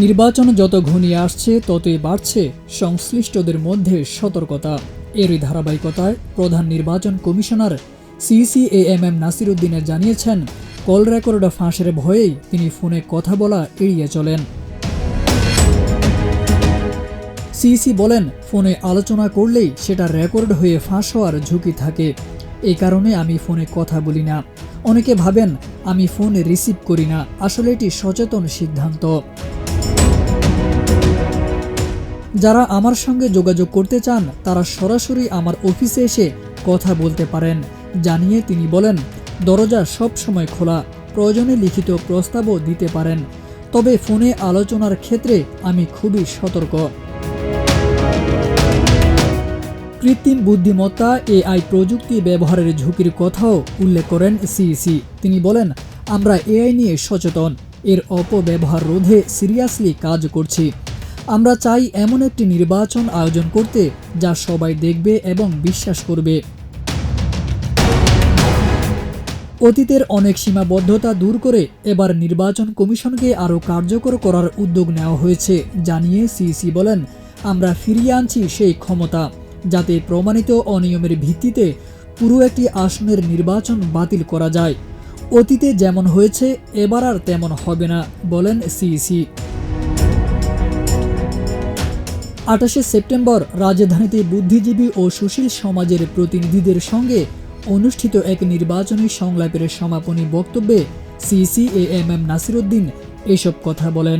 নির্বাচন যত ঘনিয়ে আসছে ততই বাড়ছে সংশ্লিষ্টদের মধ্যে সতর্কতা। এরই ধারাবাহিকতায় প্রধান নির্বাচন কমিশনার সিসিএএমএম নাসিরউদ্দিনের জানিয়েছেন, কল রেকর্ড ফাঁসের ভয়েই তিনি ফোনে কথা বলা এড়িয়ে চলেন। সিসি বলেন, ফোনে আলোচনা করলেই সেটা রেকর্ড হয়ে ফাঁস হওয়ার ঝুঁকি থাকে। এই কারণে আমি ফোনে কথা বলি না। অনেকে ভাবেন আমি ফোন রিসিভ করি না, আসলে এটি সচেতন সিদ্ধান্ত। যারা আমার সঙ্গে যোগাযোগ করতে চান তারা সরাসরি আমার অফিসে এসে কথা বলতে পারেন, জানিয়ে তিনি বলেন, দরজা সব সময় খোলা, প্রয়োজনে লিখিত প্রস্তাবও দিতে পারেন, তবে ফোনে আলোচনার ক্ষেত্রে আমি খুবই সতর্ক। কৃত্রিম বুদ্ধিমত্তা এআই প্রযুক্তি ব্যবহারের ঝুঁকির কথাও উল্লেখ করেন সিইসি। তিনি বলেন, আমরা এআই নিয়ে সচেতন, এর অপব্যবহার রোধে সিরিয়াসলি কাজ করছি। আমরা চাই এমন একটি নির্বাচন আয়োজন করতে যা সবাই দেখবে এবং বিশ্বাস করবে। অতীতের অনেক সীমাবদ্ধতা দূর করে এবার নির্বাচন কমিশনকে আরও কার্যকর করার উদ্যোগ নেওয়া হয়েছে, জানিয়ে সিইসি বলেন, আমরা ফিরিয়ে আনছি সেই ক্ষমতা যাতে প্রমাণিত অনিয়মের ভিত্তিতে পুরো একটি আসনের নির্বাচন বাতিল করা যায়। অতীতে যেমন হয়েছে এবার আর তেমন হবে না, বলেন সিইসি। 28শে সেপ্টেম্বর রাজধানীতে বুদ্ধিজীবী ও সুশীল সমাজের প্রতিনিধিদের সঙ্গে অনুষ্ঠিত এক নির্বাচনী সংলাপের সমাপনী বক্তব্যে সিসিএএমএম নাসিরউদ্দিন এসব কথা বলেন।